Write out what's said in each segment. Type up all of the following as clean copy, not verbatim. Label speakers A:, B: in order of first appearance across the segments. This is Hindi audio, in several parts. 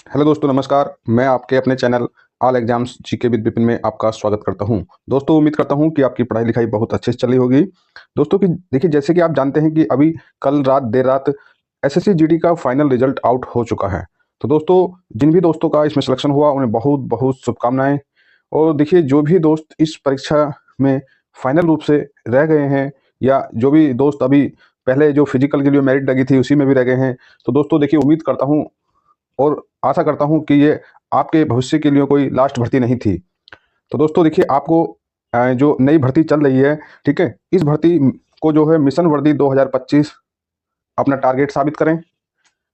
A: हेलो दोस्तों, नमस्कार। मैं आपके अपने channel all exams GK with Vipin में आपका स्वागत करता हूं। दोस्तों, उम्मीद करता हूं कि आपकी पढ़ाई लिखाई बहुत अच्छे से चली होगी। दोस्तों की देखिए, जैसे कि आप जानते हैं कि अभी कल रात देर रात एसएससी जीडी का फाइनल रिजल्ट आउट हो चुका है। तो दोस्तों, जिन भी दोस्तों का इसमें सिलेक्शन हुआ उन्हें बहुत बहुत शुभकामनाएं। और देखिए, जो भी दोस्त इस परीक्षा में फाइनल रूप से रह गए हैं, या जो भी दोस्त अभी पहले जो फिजिकल के लिए मेरिट लगी थी उसी में भी रह गए हैं, तो दोस्तों देखिए, उम्मीद करता हूँ और आशा करता हूं कि ये आपके भविष्य के लिए कोई लास्ट भर्ती नहीं थी। तो दोस्तों देखिए, आपको जो नई भर्ती चल रही है, ठीक है, इस भर्ती को जो है मिशन वर्दी 2025 अपना टारगेट साबित करें,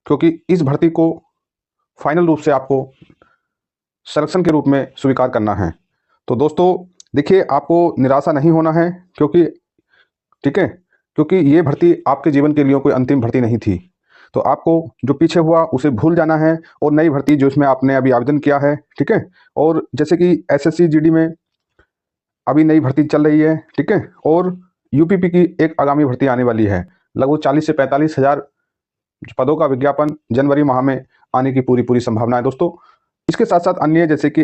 A: क्योंकि इस भर्ती को फाइनल रूप से आपको सिलेक्शन के रूप में स्वीकार करना है। तो दोस्तों देखिए, आपको निराशा नहीं होना है, क्योंकि ठीक है, क्योंकि ये भर्ती आपके जीवन के लिए कोई अंतिम भर्ती नहीं थी। तो आपको जो पीछे हुआ उसे भूल जाना है और नई भर्ती जो इसमें आपने अभी आवेदन किया है, ठीक है। और जैसे कि एसएससी जीडी में अभी नई भर्ती चल रही है, ठीक है, और यूपीपी की एक आगामी भर्ती आने वाली है। लगभग 40 से 45 हजार पदों का विज्ञापन जनवरी माह में आने की पूरी पूरी संभावना है दोस्तों। इसके साथ साथ अन्य जैसे कि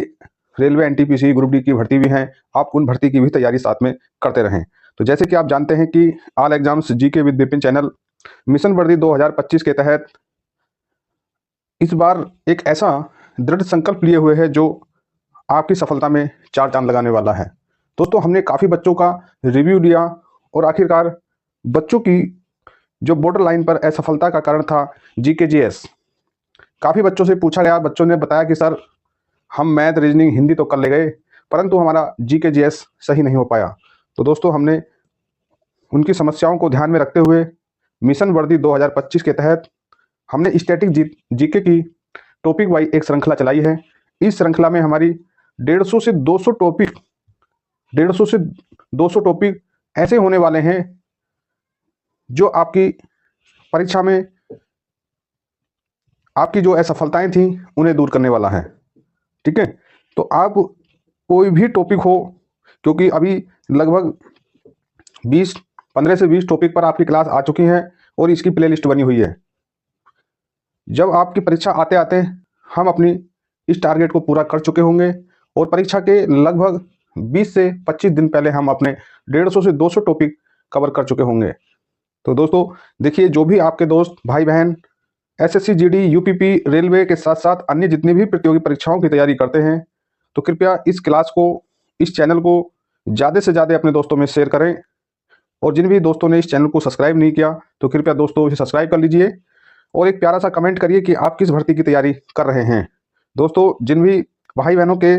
A: रेलवे एनटीपीसी ग्रुप डी की भर्ती भी हैं, आप उन भर्ती की भी तैयारी साथ में करते रहें। तो जैसे कि आप जानते हैं कि all exams GK with Vipin channel mission वर्दी 2025 के तहत इस बार एक ऐसा दृढ़ संकल्प लिए हुए है जो आपकी सफलता में चार चांद लगाने वाला है। दोस्तों, हमने काफ़ी बच्चों का रिव्यू लिया और आखिरकार बच्चों की जो बॉर्डर लाइन पर असफलता का कारण था जीकेजीएस, काफ़ी बच्चों से पूछा गया, बच्चों ने बताया कि सर, हम मैथ, रीजनिंग, हिंदी तो कर ले गए, परंतु हमारा जीकेजीएस सही नहीं हो पाया। तो दोस्तों, हमने उनकी समस्याओं को ध्यान में रखते हुए मिशन वर्दी 2025 के तहत हमने स्टैटिक जीके की टॉपिक वाइज एक श्रृंखला चलाई है। इस श्रृंखला में हमारी 150 से 200 टॉपिक 150 से 200 टॉपिक ऐसे होने वाले हैं जो आपकी परीक्षा में आपकी जो असफलताएं थी उन्हें दूर करने वाला है, ठीक है। तो आप कोई भी टॉपिक हो, क्योंकि अभी लगभग 15 से 20 टॉपिक पर आपकी क्लास आ चुकी है और इसकी प्लेलिस्ट बनी हुई है। जब आपकी परीक्षा आते आते हम अपनी इस टारगेट को पूरा कर चुके होंगे और परीक्षा के लगभग 20 से 25 दिन पहले हम अपने 150 से 200 टॉपिक कवर कर चुके होंगे। तो दोस्तों देखिए, जो भी आपके दोस्त भाई बहन एसएससी जीडी यूपीपी रेलवे के साथ साथ अन्य जितनी भी प्रतियोगी परीक्षाओं की तैयारी करते हैं, तो कृपया इस क्लास को, इस चैनल को ज़्यादा से ज़्यादा अपने दोस्तों में शेयर करें। और जिन भी दोस्तों ने इस चैनल को सब्सक्राइब नहीं किया, तो कृपया दोस्तों इसे सब्सक्राइब कर लीजिए और एक प्यारा सा कमेंट करिए कि आप किस भर्ती की तैयारी कर रहे हैं। दोस्तों, जिन भी भाई बहनों के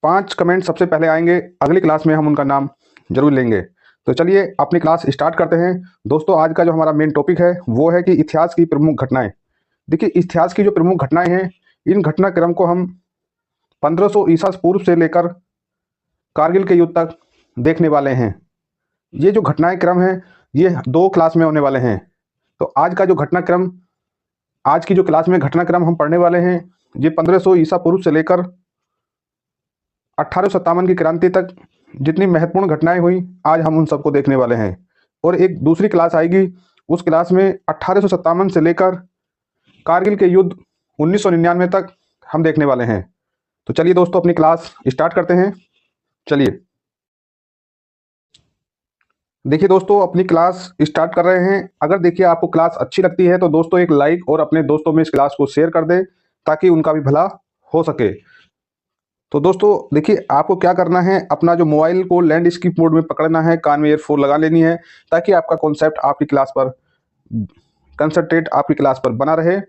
A: 5 कमेंट सबसे पहले आएंगे, अगली क्लास में हम उनका नाम जरूर लेंगे। तो चलिए अपनी क्लास स्टार्ट करते हैं। दोस्तों, आज का जो हमारा मेन टॉपिक है वो है कि इतिहास की प्रमुख घटनाएं। देखिए, इतिहास की जो प्रमुख घटनाएं हैं, इन घटनाक्रम को हम 1500 ईसा पूर्व से लेकर कारगिल के युद्ध तक देखने वाले हैं। ये जो घटनाएं क्रम है, ये 2 क्लास में होने वाले हैं। तो आज का जो घटनाक्रम, आज की जो क्लास में घटनाक्रम हम पढ़ने वाले हैं, ये 1500 ईसा पूर्व से लेकर 1857 की क्रांति तक जितनी महत्वपूर्ण घटनाएं हुई, आज हम उन सबको देखने वाले हैं। और एक दूसरी क्लास आएगी, उस क्लास में 1857 से लेकर कारगिल के युद्ध 1999 तक हम देखने वाले हैं। तो चलिए दोस्तों, अपनी क्लास स्टार्ट करते हैं। चलिए देखिए दोस्तों, अपनी क्लास स्टार्ट कर रहे हैं। अगर देखिए आपको क्लास अच्छी लगती है तो दोस्तों एक लाइक और अपने दोस्तों में इस क्लास को शेयर कर दें, ताकि उनका भी भला हो सके। तो दोस्तों देखिए, आपको क्या करना है, अपना जो मोबाइल को लैंडस्केप मोड में पकड़ना है, कान में ईयरफोन लगा लेनी है, ताकि आपका कॉन्सेप्ट आपकी क्लास पर कंसंट्रेट आपकी क्लास पर बना रहे,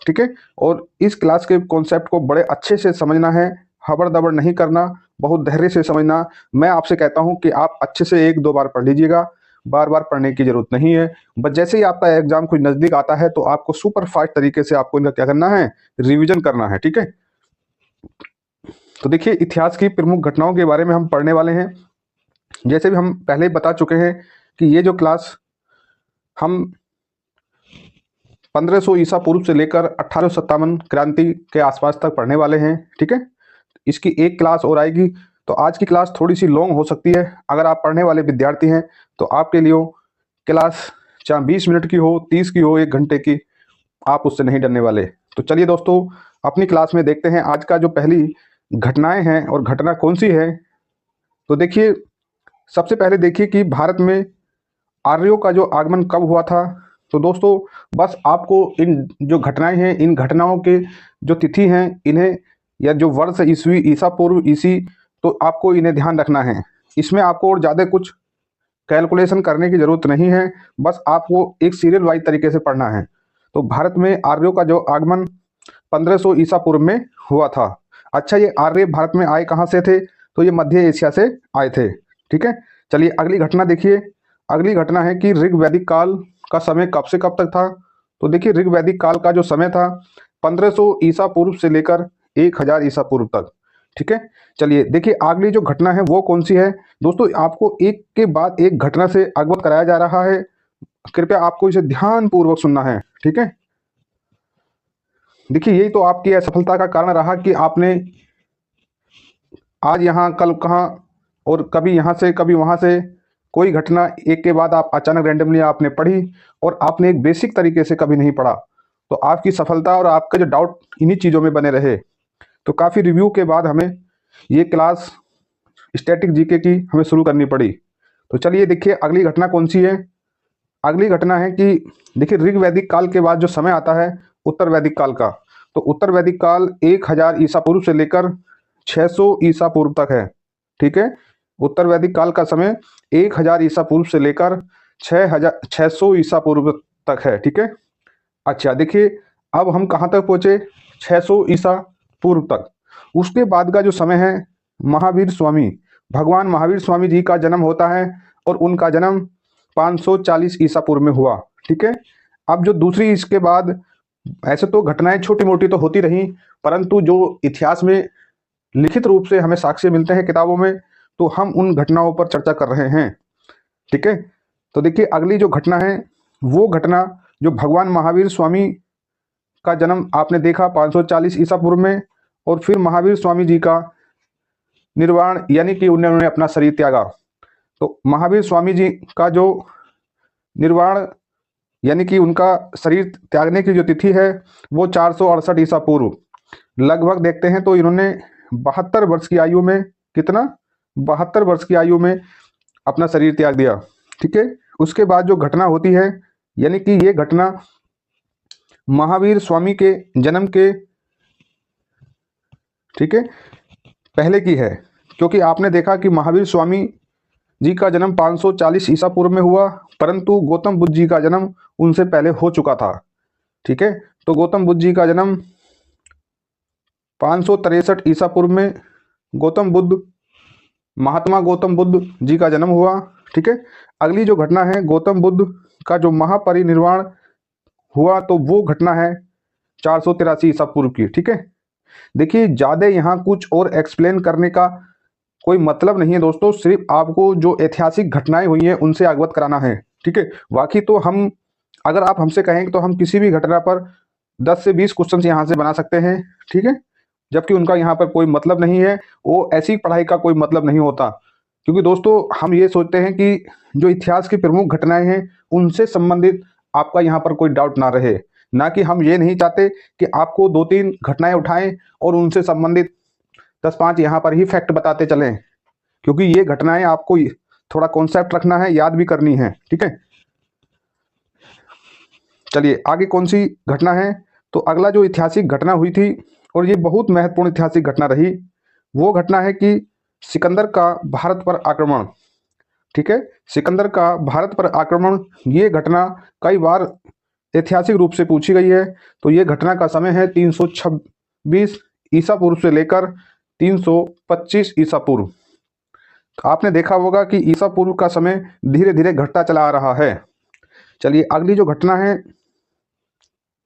A: ठीक है। और इस क्लास के कॉन्सेप्ट को बड़े अच्छे से समझना है, हबड़ दबड़ नहीं करना, बहुत धैर्य से समझना। मैं आपसे कहता हूं कि आप अच्छे से 1-2 बार पढ़ लीजिएगा, बार बार पढ़ने की जरूरत नहीं है। बस जैसे ही आपका एग्जाम कुछ नजदीक आता है तो आपको सुपर फास्ट तरीके से आपको इनका क्या करना है, रिविजन करना है, ठीक है। तो देखिए, इतिहास की प्रमुख घटनाओं के बारे में हम पढ़ने वाले हैं। जैसे भी हम पहले ही बता चुके हैं कि ये जो क्लास हम 1500 ईसा पूर्व से लेकर 1857 क्रांति के आसपास तक पढ़ने वाले हैं, ठीक है। इसकी एक क्लास और आएगी। तो आज की क्लास थोड़ी सी लॉन्ग हो सकती है। अगर आप पढ़ने वाले विद्यार्थी हैं तो आपके लिए क्लास चाहे 20 मिनट की हो, 30 की हो, 1 घंटे की, आप उससे नहीं डरने वाले। तो चलिए दोस्तों, अपनी क्लास में देखते हैं आज का जो पहली घटनाएं हैं और घटना कौन सी है। तो देखिए, सबसे पहले देखिए कि भारत में आर्यों का जो आगमन कब हुआ था। तो दोस्तों, बस आपको इन जो घटनाएं हैं, इन घटनाओं के जो तिथि हैं, इन्हें या जो वर्ष ईस्वी, ईसा पूर्व, ईसी, तो आपको इन्हें ध्यान रखना है। इसमें आपको और ज़्यादा कुछ कैलकुलेशन करने की जरूरत नहीं है, बस आपको एक सीरियल वाइज तरीके से पढ़ना है। तो भारत में आर्यों का जो आगमन 1500 ईसा पूर्व में हुआ था। अच्छा, ये आर्य भारत में आए कहाँ से थे? तो ये मध्य एशिया से आए थे। ठीक है, चलिए अगली घटना देखिए। अगली घटना है कि ऋग वैदिक काल का समय कब से कब तक था। तो देखिए, ऋग वैदिक काल का जो समय था 1500 ईसा पूर्व से लेकर 1000 ईसा पूर्व तक। ठीक है, चलिए देखिए अगली जो घटना है वो कौन सी है। दोस्तों, आपको एक के बाद एक घटना से अवगत कराया जा रहा है, कृपया आपको इसे ध्यान पूर्वक सुनना है। ठीक है, देखिए यही तो आपकी असफलता का कारण रहा कि आपने आज यहाँ कल कहाँ और कभी यहाँ से कभी वहाँ से कोई घटना एक के बाद आप अचानक रैंडमली आपने पढ़ी और आपने एक बेसिक तरीके से कभी नहीं पढ़ा। तो आपकी सफलता और आपका जो डाउट इन्हीं चीज़ों में बने रहे। तो काफ़ी रिव्यू के बाद हमें ये क्लास स्टैटिक जीके की हमें शुरू करनी पड़ी। तो चलिए देखिए अगली घटना कौन सी है। अगली घटना है कि देखिए, ऋग वैदिक काल के बाद जो समय आता है उत्तर वैदिक काल का। तो उत्तर वैदिक काल 1000 ईसा पूर्व से लेकर 600 ईसा पूर्व तक है। ठीक है, उत्तर वैदिक काल का समय 1000 ईसा पूर्व से लेकर 600 ईसा पूर्व तक है। ठीक है, अच्छा देखिए, अब हम कहाँ तक पहुँचे? 600 ईसा पूर्व तक। उसके बाद का जो समय है, महावीर स्वामी, भगवान महावीर स्वामी जी का जन्म होता है और उनका जन्म 540 ईसा पूर्व में हुआ। ठीक है, अब जो दूसरी इसके बाद, ऐसे तो घटनाएं छोटी मोटी तो होती रही, परंतु जो इतिहास में लिखित रूप से हमें साक्ष्य मिलते हैं किताबों में, तो हम उन घटनाओं पर चर्चा कर रहे हैं। ठीक है, तो देखिए अगली जो घटना है वो घटना जो भगवान महावीर स्वामी का जन्म आपने देखा 540 ईसा पूर्व में, और फिर महावीर स्वामी जी का निर्वाण यानी कि उन्होंने अपना शरीर त्यागा। तो महावीर स्वामी जी का जो निर्वाण यानी कि उनका शरीर त्यागने की जो तिथि है वो 468 ईसा पूर्व, लगभग देखते हैं तो इन्होंने 72 वर्ष की आयु में, कितना, 72 वर्ष की आयु में अपना शरीर त्याग दिया। ठीक है, उसके बाद जो घटना होती है, यानी कि ये घटना महावीर स्वामी के जन्म के, ठीक है, पहले की है, क्योंकि आपने देखा कि महावीर स्वामी जी का जन्म 540 ईसा पूर्व में हुआ, परंतु गौतम बुद्ध जी का जन्म उनसे पहले हो चुका था। ठीक है, तो गौतम बुद्ध जी का जन्म 563 ईसा पूर्व में गौतम बुद्ध, महात्मा गौतम बुद्ध जी का जन्म हुआ। ठीक है, अगली जो घटना है गौतम बुद्ध का जो महापरिनिर्वाण हुआ, तो वो घटना है 483 ईसा पूर्व की। ठीक है, देखिए ज़्यादा यहाँ कुछ और एक्सप्लेन करने का कोई मतलब नहीं है दोस्तों, सिर्फ आपको जो ऐतिहासिक घटनाएं हुई हैं उनसे अवगत कराना है। ठीक है, बाकी तो हम, अगर आप हमसे कहेंगे तो हम किसी भी घटना पर 10 से 20 क्वेश्चन यहाँ से बना सकते हैं। ठीक है, जबकि उनका यहाँ पर कोई मतलब नहीं है, वो ऐसी पढ़ाई का कोई मतलब नहीं होता, क्योंकि दोस्तों हम ये सोचते हैं कि जो इतिहास की प्रमुख घटनाएं हैं उनसे संबंधित आपका यहाँ पर कोई डाउट ना रहे, ना कि हम ये नहीं चाहते कि आपको 2-3 घटनाएं उठाएं और उनसे संबंधित 10-5 यहाँ पर ही फैक्ट बताते चलें, क्योंकि ये घटनाएं आपको थोड़ा कॉन्सेप्ट रखना है, याद भी करनी है। ठीक है, चलिए आगे कौन सी घटना है। तो अगला जो ऐतिहासिक घटना हुई थी, और ये बहुत महत्वपूर्ण ऐतिहासिक घटना रही, वो घटना है कि सिकंदर का भारत पर आक्रमण। ठीक है, सिकंदर का भारत पर आक्रमण, ये घटना कई बार ऐतिहासिक रूप से पूछी गई है। तो ये घटना का समय है 326 ईसा पूर्व से लेकर 325 ईसा पूर्व। आपने देखा होगा कि ईसा पूर्व का समय धीरे धीरे घटता चला आ रहा है। चलिए अगली जो घटना है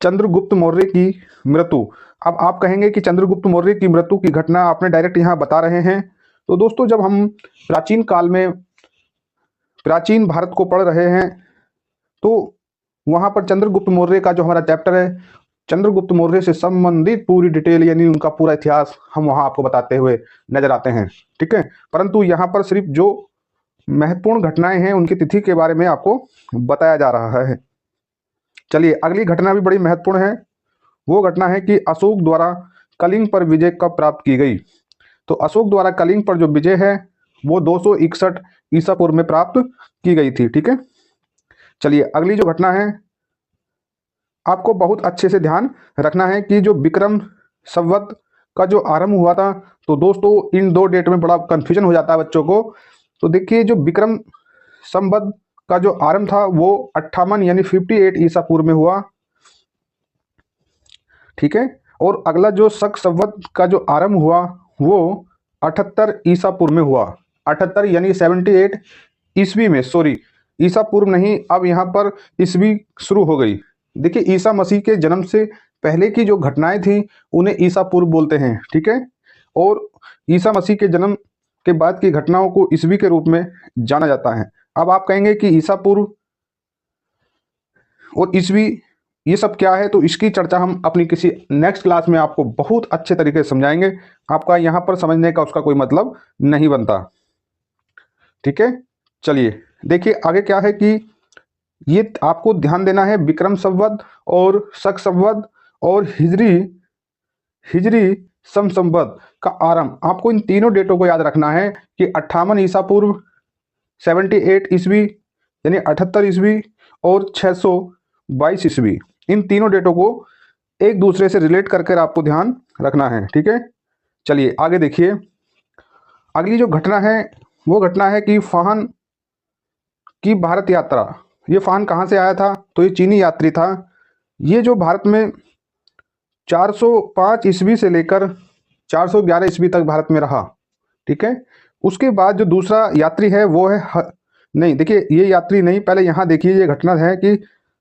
A: चंद्रगुप्त मौर्य की मृत्यु। अब आप कहेंगे कि चंद्रगुप्त मौर्य की मृत्यु की घटना आपने डायरेक्ट यहाँ बता रहे हैं। तो दोस्तों, जब हम प्राचीन काल में प्राचीन भारत को पढ़ रहे हैं, तो वहाँ पर चंद्रगुप्त मौर्य का जो हमारा चैप्टर है, चंद्रगुप्त मौर्य से संबंधित पूरी डिटेल यानी उनका पूरा इतिहास हम वहाँ आपको बताते हुए नजर आते हैं। ठीक है, परंतु यहाँ पर सिर्फ जो महत्वपूर्ण घटनाएं हैं उनकी तिथि के बारे में आपको बताया जा रहा है। चलिए अगली घटना भी बड़ी महत्वपूर्ण है, वो घटना है कि अशोक द्वारा कलिंग पर विजय कब प्राप्त की गई। तो अशोक द्वारा कलिंग पर जो विजय है वो 261 ईसा पूर्व में प्राप्त की गई थी। ठीक है, चलिए अगली जो घटना है आपको बहुत अच्छे से ध्यान रखना है कि जो विक्रम संवत का जो आरंभ हुआ था, तो दोस्तों इन दो डेट में बड़ा कंफ्यूजन हो जाता है बच्चों को। तो देखिए जो विक्रम संवत का जो आरंभ था वो 58 यानी 58 ईसा पूर्व में हुआ। ठीक है, और अगला जो शक संवत का जो आरंभ हुआ वो 78 ईसा पूर्व में हुआ। 78 यानी 78 ईस्वी में, सॉरी ईसा पूर्व नहीं, अब यहाँ पर ईस्वी शुरू हो गई। देखिए ईसा मसीह के जन्म से पहले की जो घटनाएं थी उन्हें ईसा पूर्व बोलते हैं। ठीक है, और ईसा मसीह के जन्म के बाद की घटनाओं को ईस्वी के रूप में जाना जाता है। अब आप कहेंगे कि ईसा पूर्व और ईस्वी ये सब क्या है, तो इसकी चर्चा हम अपनी किसी नेक्स्ट क्लास में आपको बहुत अच्छे तरीके से समझाएंगे। आपका यहाँ पर समझने का उसका कोई मतलब नहीं बनता। ठीक है, चलिए देखिए आगे क्या है कि ये आपको ध्यान देना है विक्रम संवत और शक संवत और हिजरी सम संवत का आरंभ। आपको इन तीनों डेटों को याद रखना है कि 58 ईसा पूर्व, 78 ईस्वी यानी 78 ईस्वी और 622 ईस्वी, इन तीनों डेटों को एक दूसरे से रिलेट करके आपको ध्यान रखना है। ठीक है, चलिए आगे देखिए अगली जो घटना है वो घटना है कि फाहन की भारत यात्रा। ये फाहन कहाँ से आया था, तो ये चीनी यात्री था। ये जो भारत में 405 ईस्वी से लेकर 411 ईस्वी तक भारत में रहा। ठीक है, उसके बाद जो दूसरा यात्री है वो है नहीं, देखिए ये यात्री नहीं, पहले यहाँ देखिए ये घटना है कि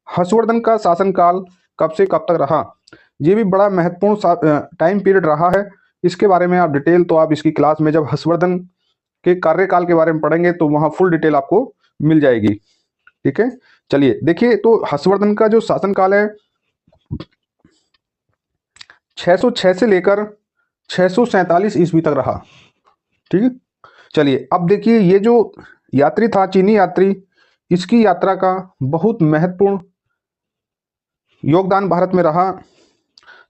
A: हर्षवर्धन का शासनकाल कब से कब तक रहा। ये भी बड़ा महत्वपूर्ण टाइम पीरियड रहा है। इसके बारे में आप डिटेल तो आप इसकी क्लास में जब हर्षवर्धन के कार्यकाल के बारे में पढ़ेंगे तो वहाँ फुल डिटेल आपको मिल जाएगी। ठीक है, चलिए देखिए तो हर्षवर्धन का जो शासनकाल है 606 से लेकर 647 ईस्वी तक रहा। ठीक है, चलिए अब देखिए ये जो यात्री था चीनी यात्री, इसकी यात्रा का बहुत महत्वपूर्ण योगदान भारत में रहा।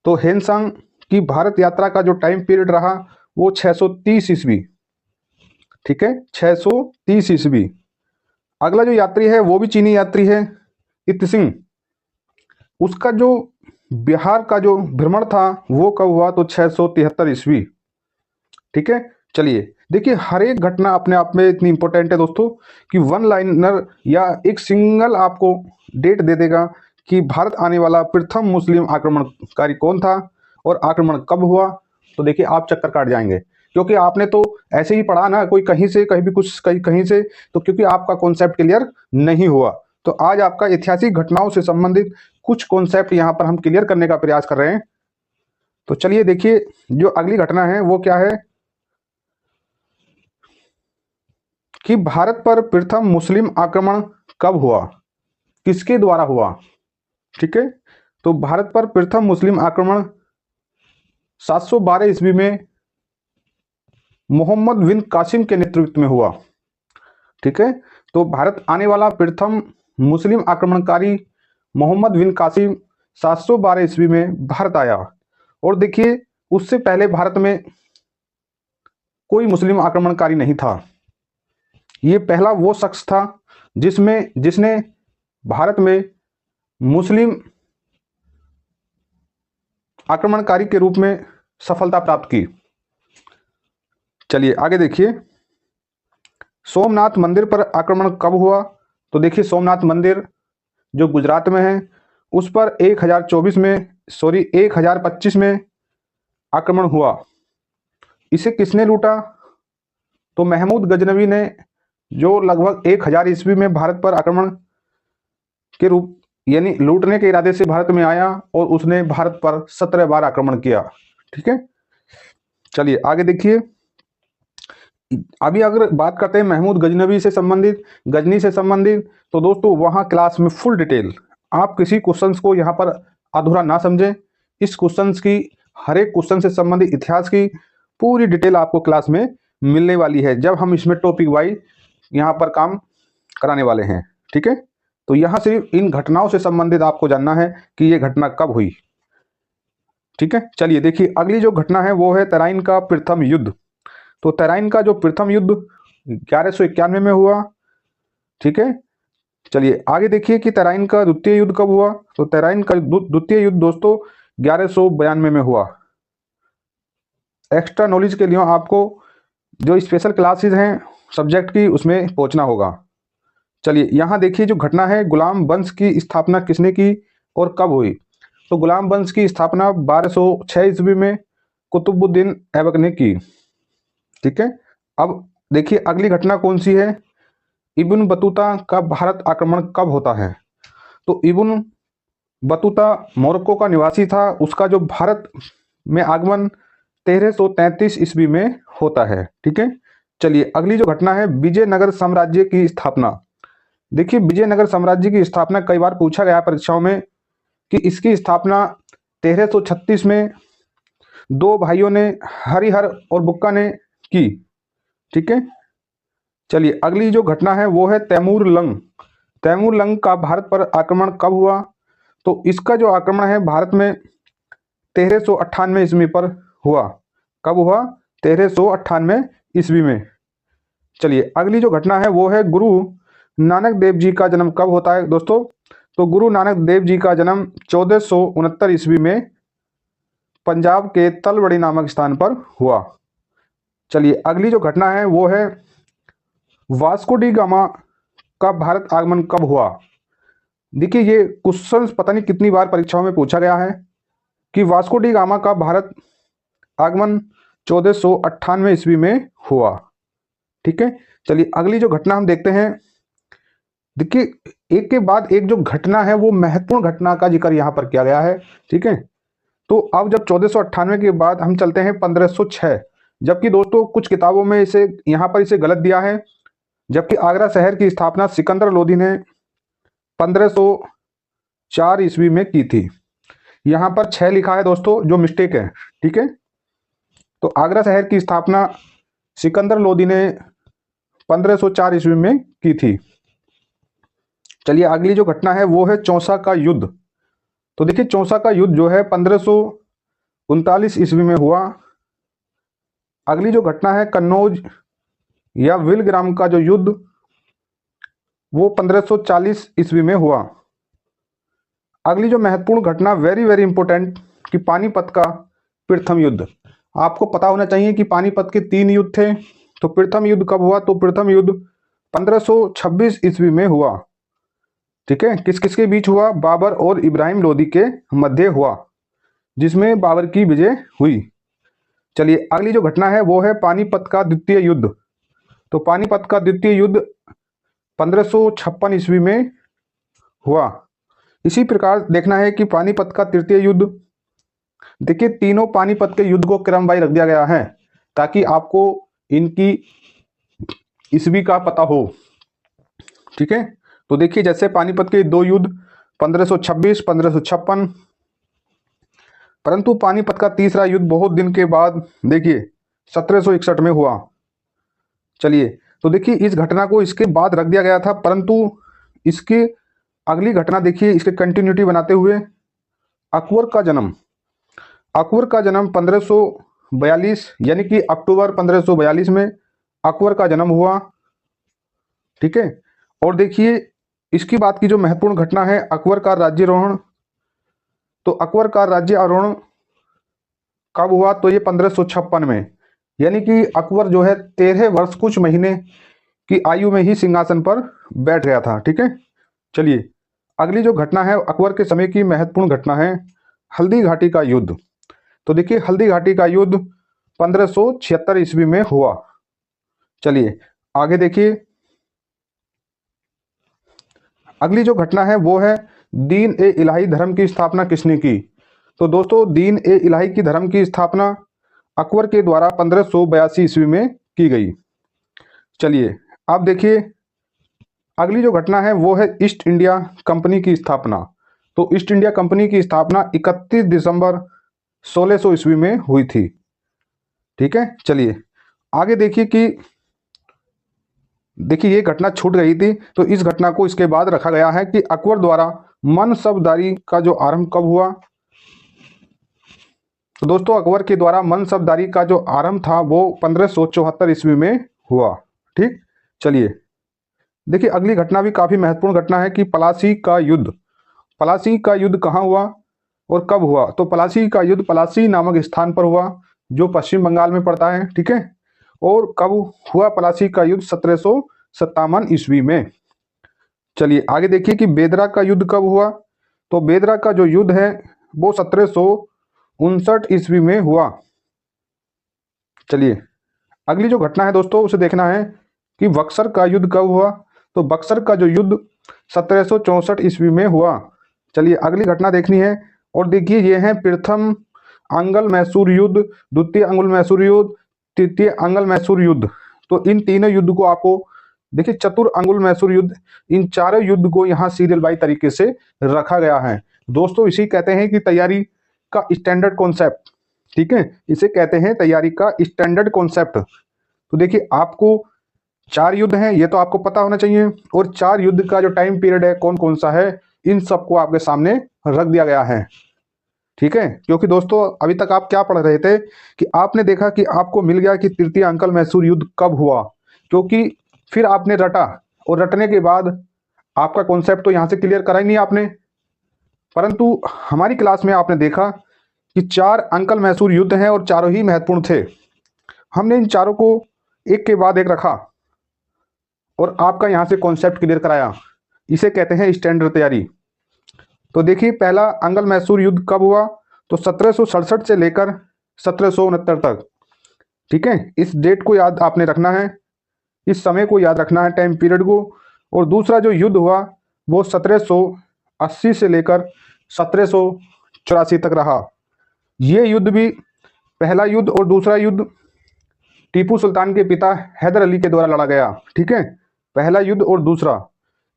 A: तो हेनसांग की भारत यात्रा का जो टाइम पीरियड रहा वो 630 ईस्वी। ठीक है, 630 ईस्वी। अगला जो यात्री है वो भी चीनी यात्री है इत सिंह। उसका जो बिहार का जो भ्रमण था वो कब हुआ, तो 673 ईस्वी। ठीक है, चलिए देखिए हर एक घटना अपने आप में इतनी इंपॉर्टेंट है दोस्तों कि वन लाइनर या एक सिंगल आपको डेट दे देगा कि भारत आने वाला प्रथम मुस्लिम आक्रमणकारी कौन था और आक्रमण कब हुआ। तो देखिए आप चक्कर काट जाएंगे, क्योंकि आपने तो ऐसे ही पढ़ा ना, कोई कहीं से कहीं भी कुछ कहीं से, तो क्योंकि आपका कॉन्सेप्ट क्लियर नहीं हुआ। तो आज आपका ऐतिहासिक घटनाओं से संबंधित कुछ कॉन्सेप्ट यहाँ पर हम क्लियर करने का प्रयास कर रहे हैं। तो चलिए देखिए जो अगली घटना है वो क्या है कि भारत पर प्रथम मुस्लिम आक्रमण कब हुआ, किसके द्वारा हुआ। ठीक है, तो भारत पर प्रथम मुस्लिम आक्रमण 712 ईस्वी में मोहम्मद बिन कासिम के नेतृत्व में हुआ। ठीक है, तो भारत आने वाला प्रथम मुस्लिम आक्रमणकारी मोहम्मद बिन कासिम 712 ईस्वी में भारत आया। और देखिए उससे पहले भारत में कोई मुस्लिम आक्रमणकारी नहीं था। ये पहला वो शख्स था जिसने भारत में मुस्लिम आक्रमणकारी के रूप में सफलता प्राप्त की। चलिए आगे देखिए सोमनाथ मंदिर पर आक्रमण कब हुआ। तो देखिए सोमनाथ मंदिर जो गुजरात में है उस पर 1025 में आक्रमण हुआ। इसे किसने लूटा, तो महमूद गजनवी ने, जो लगभग 1000 ईस्वी में भारत पर आक्रमण के रूप यानी लूटने के इरादे से भारत में आया और उसने भारत पर 17 बार आक्रमण किया। ठीक है, चलिए आगे देखिए अभी अगर बात करते हैं महमूद गजनवी से संबंधित, गजनी से संबंधित, तो दोस्तों वहां क्लास में फुल डिटेल, आप किसी क्वेश्चंस को यहाँ पर अधूरा ना समझें। इस क्वेश्चंस की हर एक क्वेश्चन से संबंधित इतिहास की पूरी डिटेल आपको क्लास में मिलने वाली है जब हम इसमें टॉपिक वाइज यहाँ पर काम कराने वाले हैं। ठीक है, तो यहाँ सिर्फ इन घटनाओं से संबंधित आपको जानना है कि ये घटना कब हुई। ठीक है, चलिए देखिए अगली जो घटना है वो है तराइन का प्रथम युद्ध। तो तराइन का जो प्रथम युद्ध 1191 में हुआ। ठीक है, चलिए आगे देखिए कि तराइन का द्वितीय युद्ध कब हुआ। तो तराइन का द्वितीय युद्ध दोस्तों 1192 में हुआ। एक्स्ट्रा नॉलेज के लिए आपको जो स्पेशल क्लासेस हैं सब्जेक्ट की उसमें पहुंचना होगा। चलिए यहाँ देखिए जो घटना है, गुलाम वंश की स्थापना किसने की और कब हुई। तो गुलाम वंश की स्थापना 1206 ईस्वी में कुतुबुद्दीन ऐबक ने की। ठीक है, अब देखिए अगली घटना कौन सी है, इब्न बतूता का भारत आक्रमण कब होता है। तो इब्न बतूता मोरक्को का निवासी था, उसका जो भारत में आगमन 1333 ईस्वी में होता है। ठीक है, चलिए अगली जो घटना है विजयनगर साम्राज्य की स्थापना। देखिए विजयनगर साम्राज्य की स्थापना कई बार पूछा गया परीक्षाओं में कि इसकी स्थापना 1336 में दो भाइयों ने हरिहर और बुक्का ने की। ठीक है, चलिए अगली जो घटना है वो है तैमूर लंग। तैमूर लंग का भारत पर आक्रमण कब हुआ। तो इसका जो आक्रमण है भारत में 1398 ईस्वी पर हुआ। कब हुआ, 1398 ईस्वी में। चलिए अगली जो घटना है वो है गुरु नानक देव जी का जन्म कब होता है दोस्तों। तो गुरु नानक देव जी का जन्म 1469 ईस्वी में पंजाब के तलवड़ी नामक स्थान पर हुआ। चलिए अगली जो घटना है वो है वास्को डी गामा का भारत आगमन कब हुआ। देखिए ये क्वेश्चन पता नहीं कितनी बार परीक्षाओं में पूछा गया है कि वास्को डी गामा का भारत आगमन 1498 ईस्वी में हुआ। ठीक है, चलिए अगली जो घटना हम देखते हैं। देखिए एक के बाद एक जो घटना है वो महत्वपूर्ण घटना का जिक्र यहाँ पर किया गया है। ठीक है, तो अब जब 1498 के बाद हम चलते हैं 1506, जबकि दोस्तों कुछ किताबों में इसे यहाँ पर इसे गलत दिया है, जबकि आगरा शहर की स्थापना सिकंदर लोदी ने 1504 ईस्वी में की थी। यहाँ पर 6 लिखा है दोस्तों, जो मिस्टेक है। ठीक है, तो आगरा शहर की स्थापना सिकंदर लोदी ने 1504 ईस्वी में की थी। चलिए अगली जो घटना है वो है चौसा का युद्ध। तो देखिए चौसा का युद्ध जो है 1539 ईस्वी में हुआ। अगली जो घटना है कन्नौज या विलग्राम का जो युद्ध वो 1540 ईस्वी में हुआ। अगली जो महत्वपूर्ण घटना वेरी वेरी इंपॉर्टेंट कि पानीपत का प्रथम युद्ध। आपको पता होना चाहिए कि पानीपत के 3 युद्ध थे। तो प्रथम युद्ध कब हुआ। तो प्रथम युद्ध 1526 ईस्वी में हुआ। ठीक है, किस किस के बीच हुआ, बाबर और इब्राहिम लोदी के मध्य हुआ, जिसमें बाबर की विजय हुई। चलिए अगली जो घटना है वो है पानीपत का द्वितीय युद्ध। तो पानीपत का द्वितीय युद्ध 1556 ईस्वी में हुआ। इसी प्रकार देखना है कि पानीपत का तृतीय युद्ध। देखिए तीनों पानीपत के युद्ध को क्रमवार रख दिया गया है ताकि आपको इनकी ईस्वी का पता हो। ठीक है, तो देखिए जैसे पानीपत के 2 युद्ध 1526 1556, परंतु पानीपत का तीसरा युद्ध बहुत दिन के बाद देखिए 1761 में हुआ। चलिए तो देखिए इस घटना को इसके बाद रख दिया गया था, परंतु इसके अगली घटना देखिए इसके कंटिन्यूटी बनाते हुए अकबर का जन्म। अकबर का जन्म 1542 यानी कि अक्टूबर 1542 में अकबर का जन्म हुआ। ठीक है, और देखिए इसकी बात की जो महत्वपूर्ण घटना है अकबर का राज्यारोहण। तो अकबर का राज्यारोहण कब हुआ। तो ये 1556 में, यानी कि अकबर जो है 13 वर्ष कुछ महीने की आयु में ही सिंहासन पर बैठ गया था। ठीक है, चलिए अगली जो घटना है अकबर के समय की महत्वपूर्ण घटना है हल्दी घाटी का युद्ध। तो देखिए हल्दी घाटी का युद्ध 1576 ईस्वी में हुआ। चलिए आगे देखिए अगली जो घटना है वो है दीन ए इलाही धर्म की स्थापना किसने की। तो दोस्तों दीन ए इलाही की धर्म की स्थापना अकबर के द्वारा 1582 ईस्वी में की गई। चलिए अब देखिए अगली जो घटना है वो है ईस्ट इंडिया कंपनी की स्थापना। तो ईस्ट इंडिया कंपनी की स्थापना 31 दिसंबर 1600 ईस्वी में हुई थी। ठीक है, चलिए आगे देखिए कि देखिए ये घटना छूट गई थी, तो इस घटना को इसके बाद रखा गया है कि अकबर द्वारा मनसबदारी का जो आरंभ कब हुआ। तो दोस्तों अकबर के द्वारा मनसबदारी का जो आरंभ था वो 1574 ईस्वी में हुआ। ठीक, चलिए देखिए अगली घटना भी काफी महत्वपूर्ण घटना है कि पलासी का युद्ध। पलासी का युद्ध कहाँ हुआ और कब हुआ? तो पलासी का युद्ध पलासी नामक स्थान पर हुआ जो पश्चिम बंगाल में पड़ता है। ठीक है, और कब हुआ पलासी का युद्ध? 1757 ईस्वी में। चलिए आगे देखिए कि बेदरा का युद्ध कब हुआ? तो बेदरा का जो युद्ध है वो 1759 ईस्वी में हुआ। चलिए अगली जो घटना है दोस्तों उसे देखना है कि बक्सर का युद्ध कब हुआ? तो बक्सर का जो युद्ध 1764 ईस्वी में हुआ। चलिए अगली घटना देखनी है और देखिए ये है प्रथम अंगल मैसूर युद्ध, द्वितीय अंगुल मैसूर युद्ध, तृतीय अंगल मैसूर युद्ध। तो इन तीनों युद्ध को आपको देखिए चतुर अंगुल मैसूर युद्ध, इन चारों युद्ध को यहाँ सीरियल बाई तरीके से रखा गया है। दोस्तों इसी कहते हैं कि तैयारी का स्टैंडर्ड कॉन्सेप्ट। ठीक है, इसे कहते हैं तैयारी का स्टैंडर्ड कॉन्सेप्ट। तो देखिए आपको 4 युद्ध हैं ये तो आपको पता होना चाहिए, और 4 युद्ध का जो टाइम पीरियड है कौन कौन सा है इन सबको आपके सामने रख दिया गया है। ठीक है, क्योंकि दोस्तों अभी तक आप क्या पढ़ रहे थे कि आपने देखा कि आपको मिल गया कि तृतीय अंकल मैसूर युद्ध कब हुआ, क्योंकि फिर आपने रटा और रटने के बाद आपका कॉन्सेप्ट तो यहाँ से क्लियर करा ही नहीं आपने, परंतु हमारी क्लास में आपने देखा कि 4 अंकल मैसूर युद्ध हैं और चारों ही महत्वपूर्ण थे। हमने इन चारों को एक के बाद एक रखा और आपका यहाँ से कॉन्सेप्ट क्लियर कराया। इसे कहते हैं स्टैंडर्ड तैयारी। तो देखिए पहला अंगल मैसूर युद्ध कब हुआ? तो 1767 से लेकर 1769 तक। ठीक है, इस डेट को याद आपने रखना है, इस समय को याद रखना है, टाइम पीरियड को। और दूसरा जो युद्ध हुआ वो 1780 से लेकर 1784 तक रहा। ये युद्ध भी, पहला युद्ध और दूसरा युद्ध टीपू सुल्तान के पिता हैदर अली के द्वारा लड़ा गया। ठीक है, पहला युद्ध और दूसरा,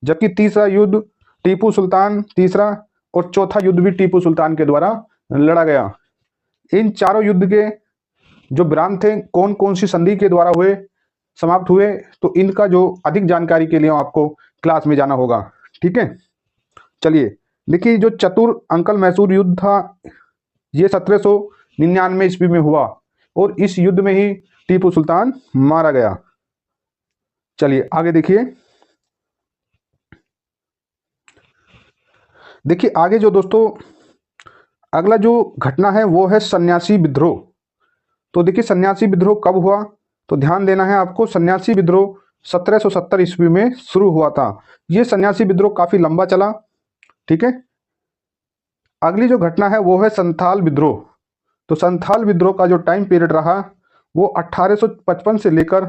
A: जबकि तीसरा युद्ध टीपू सुल्तान, तीसरा और चौथा युद्ध भी टीपू सुल्तान के द्वारा लड़ा गया। इन चारों युद्ध के जो विराम थे कौन कौन सी संधि के द्वारा हुए, समाप्त हुए, तो इनका जो अधिक जानकारी के लिए आपको क्लास में जाना होगा। ठीक है, चलिए देखिए जो चतुर अंकल मैसूर युद्ध था ये 1799 ईस्वी में हुआ और इस युद्ध में ही टीपू सुल्तान मारा गया। चलिए आगे देखिए आगे जो दोस्तों अगला जो घटना है वो है सन्यासी विद्रोह। तो देखिए सन्यासी विद्रोह कब हुआ? तो ध्यान देना है आपको, सन्यासी विद्रोह 1770 ईस्वी में शुरू हुआ था। ये सन्यासी विद्रोह काफी लंबा चला। ठीक है, अगली जो घटना है वो है संथाल विद्रोह। तो संथाल विद्रोह का जो टाइम पीरियड रहा वो 1855 से लेकर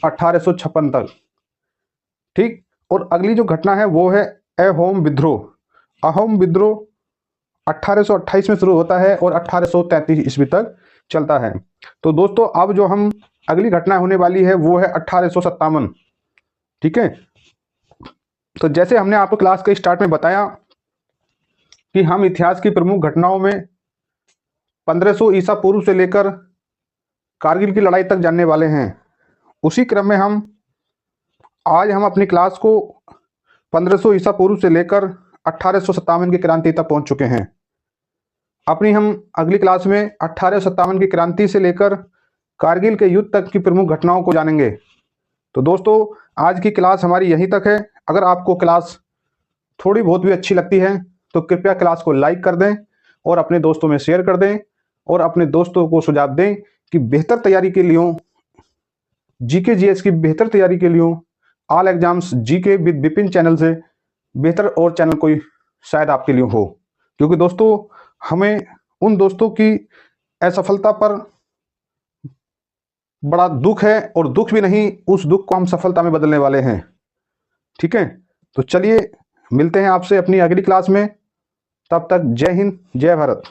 A: 1856 तक। ठीक, और अगली जो घटना है वो है अहोम विद्रोह। अहोम विद्रोह 1828 में शुरू होता है और 1833 ईस्वी तक चलता है। तो दोस्तों अब जो हम अगली घटना होने वाली है वो है 1857। ठीक है, तो जैसे हमने आपको क्लास के स्टार्ट में बताया कि हम इतिहास की प्रमुख घटनाओं में 1500 ईसा पूर्व से लेकर कारगिल की लड़ाई तक जानने वाले हैं, उसी क्रम में आज हम अपनी क्लास को 1500 ईसा पूर्व से लेकर 1857 की क्रांति तक पहुंच चुके हैं। अपनी हम अगली क्लास में 1857 की क्रांति से लेकर कारगिल के युद्ध तक की प्रमुख घटनाओं को जानेंगे। तो दोस्तों आज की क्लास हमारी यहीं तक है। अगर आपको क्लास थोड़ी बहुत भी अच्छी लगती है तो कृपया क्लास को लाइक कर दें और अपने दोस्तों में शेयर कर दें और अपने दोस्तों को सुझाव दें कि बेहतर तैयारी के लिए, जीके जीएस की बेहतर तैयारी के लिए all exams GK with Vipin channel से बेहतर और चैनल कोई शायद आपके लिए हो। क्योंकि दोस्तों हमें उन दोस्तों की असफलता पर बड़ा दुख है और दुख भी नहीं, उस दुख को हम सफलता में बदलने वाले हैं। ठीक है, तो चलिए मिलते हैं आपसे अपनी अगली क्लास में। तब तक जय हिंद, जय भारत।